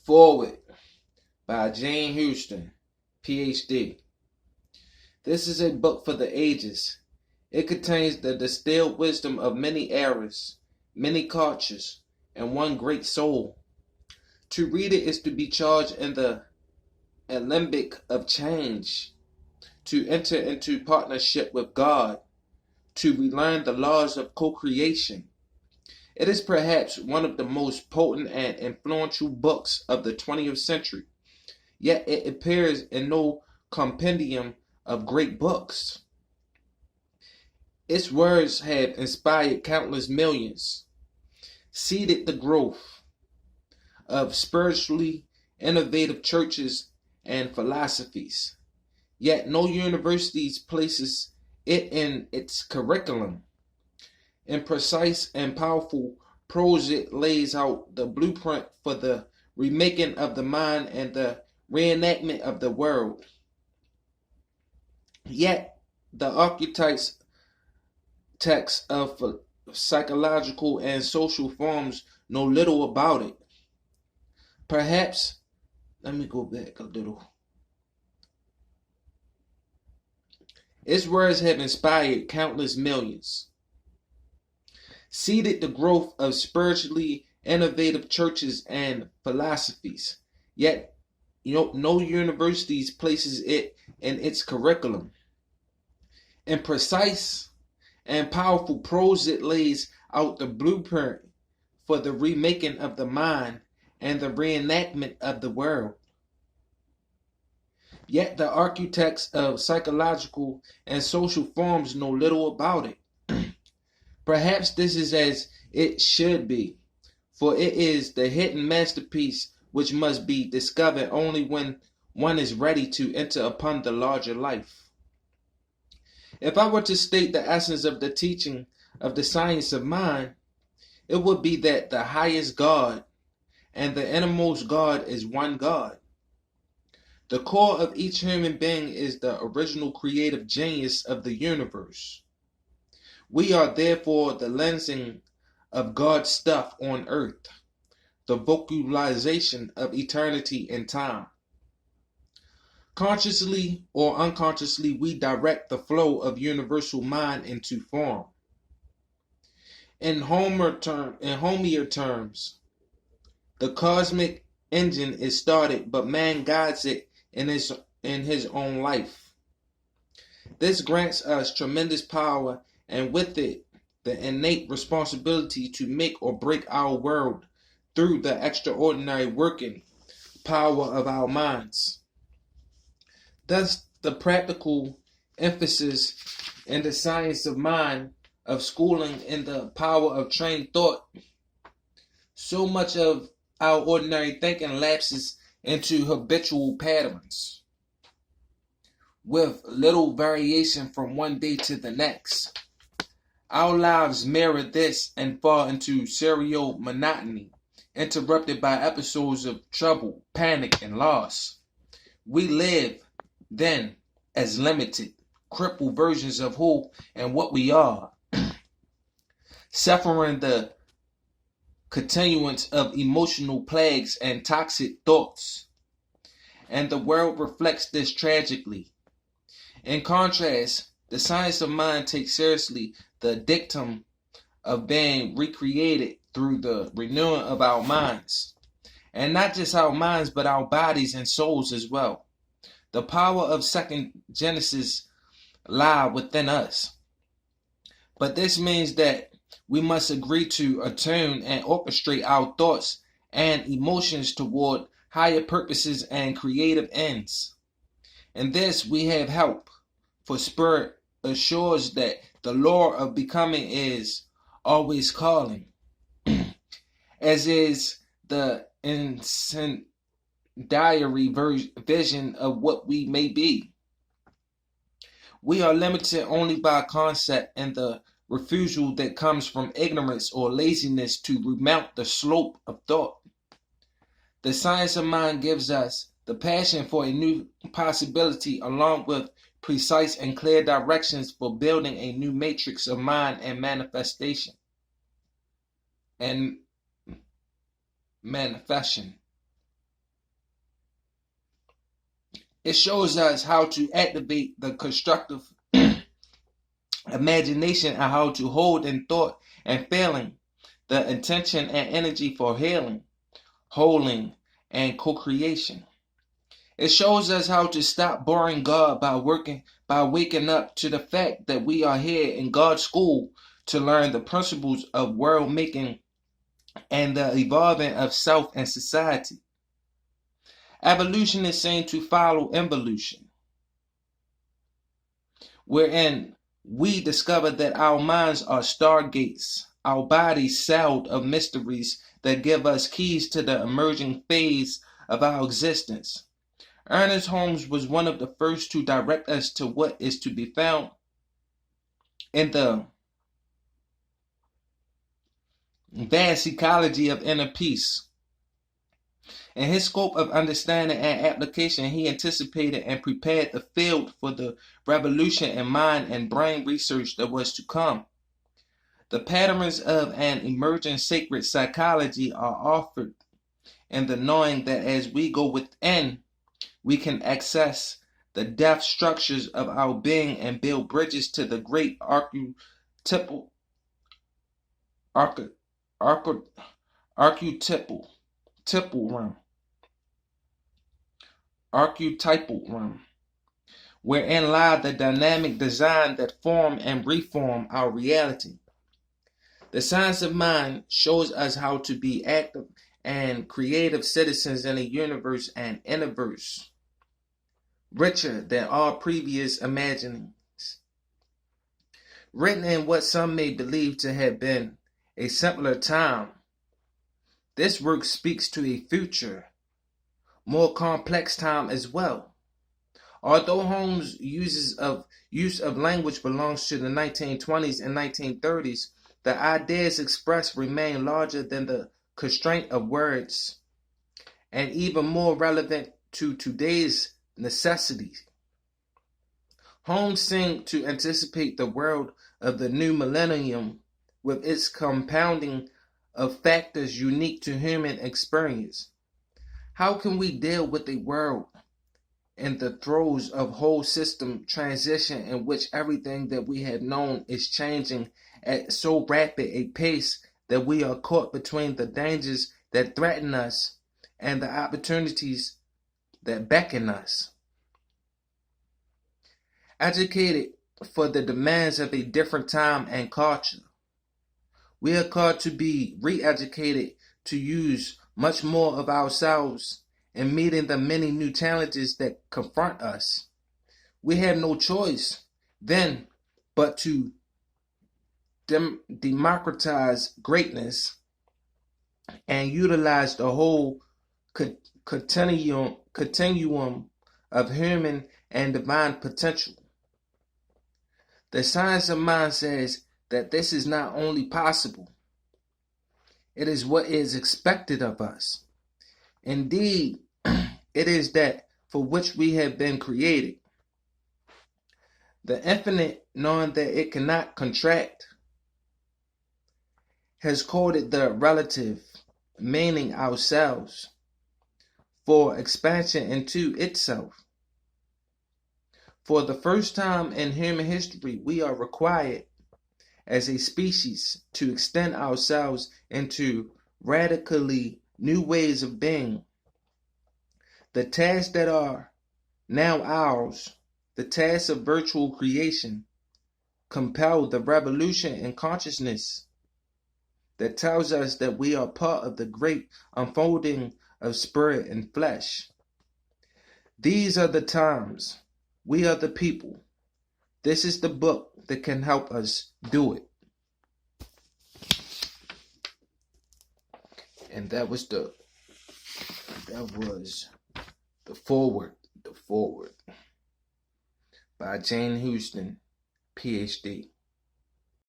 Foreword by Jane Houston, Ph.D. This is a book for the ages. It contains the distilled wisdom of many eras, many cultures, and one great soul. To read it is to be charged in the alembic of change, to enter into partnership with God, to relearn the laws of co-creation. It is perhaps one of the most potent and influential books of the 20th century, yet it appears in no compendium of great books. Its words have inspired countless millions, seeded the growth of spiritually innovative churches and philosophies, yet no university places it in its curriculum. In precise and powerful prose, it lays out the blueprint for the remaking of the mind and the reenactment of the world. Yet the archetypes text of psychological and social forms know little about it. Perhaps, let me go back a little. Its words have inspired countless millions, seeded the growth of spiritually innovative churches and philosophies, yet no universities places it in its curriculum. In precise and powerful prose, it lays out the blueprint for the remaking of the mind and the reenactment of the world. Yet the architects of psychological and social forms know little about it. Perhaps this is as it should be, for it is the hidden masterpiece which must be discovered only when one is ready to enter upon the larger life. If I were to state the essence of the teaching of the science of mind, it would be that the highest God and the innermost God is one God. The core of each human being is the original creative genius of the universe. We are therefore the lensing of God's stuff on earth, the vocalization of eternity and time. Consciously or unconsciously, we direct the flow of universal mind into form. In Homer terms, the cosmic engine is started, but man guides it in his own life. This grants us tremendous power, and with it, the innate responsibility to make or break our world through the extraordinary working power of our minds. Thus, the practical emphasis in the science of mind, of schooling in the power of trained thought. So much of our ordinary thinking lapses into habitual patterns, with little variation from one day to the next. Our lives mirror this and fall into serial monotony, interrupted by episodes of trouble, panic, and loss. We live, then, as limited, crippled versions of who and what we are, suffering the continuance of emotional plagues and toxic thoughts. And the world reflects this tragically. In contrast, the science of mind takes seriously the dictum of being recreated through the renewing of our minds. And not just our minds, but our bodies and souls as well. The power of second Genesis lie within us. But this means that we must agree to attune and orchestrate our thoughts and emotions toward higher purposes and creative ends. In this we have help, for spirit assures that the law of becoming is always calling, as is the incendiary vision of what we may be. We are limited only by concept and the refusal that comes from ignorance or laziness to remount the slope of thought. The science of mind gives us the passion for a new possibility, along with precise and clear directions for building a new matrix of mind and manifestation. It shows us how to activate the constructive imagination and how to hold in thought and feeling the intention and energy for healing, holding, and co-creation. It shows us how to stop boring God by waking up to the fact that we are here in God's school to learn the principles of world making and the evolving of self and society. Evolution is seen to follow involution, wherein we discover that our minds are stargates, our bodies sailed of mysteries that give us keys to the emerging phase of our existence. Ernest Holmes was one of the first to direct us to what is to be found in the vast ecology of inner peace. In his scope of understanding and application, he anticipated and prepared the field for the revolution in mind and brain research that was to come. The patterns of an emerging sacred psychology are offered in the knowing that as we go within, we can access the depth structures of our being and build bridges to the great archetypal realm, wherein lie the dynamic design that form and reform our reality. The science of mind shows us how to be active and creative citizens in a universe and universe richer than all previous imaginings. Written in what some may believe to have been a simpler time, this work speaks to a future, more complex time as well. Although Holmes' use of language belongs to the 1920s and 1930s, the ideas expressed remain larger than the constraint of words and even more relevant to today's necessities. Holmes seemed to anticipate the world of the new millennium with its compounding of factors unique to human experience. How can we deal with a world in the throes of whole system transition in which everything that we have known is changing at so rapid a pace that we are caught between the dangers that threaten us and the opportunities that beckon us? Educated for the demands of a different time and culture, we are called to be re-educated to use much more of ourselves in meeting the many new challenges that confront us. We have no choice then but to democratize greatness and utilize the whole continuum of human and divine potential. The science of mind says that this is not only possible, it is what is expected of us. Indeed, it is that for which we have been created. The infinite, knowing that it cannot contract, has coded the relative, meaning ourselves, for expansion into itself. For the first time in human history, we are required as a species to extend ourselves into radically new ways of being. The tasks that are now ours, the tasks of virtual creation, compel the revolution in consciousness that tells us that we are part of the great unfolding of spirit and flesh. These are the times. We are the people. This is the book that can help us do it. And that was the Foreword by Jane Houston, Ph.D.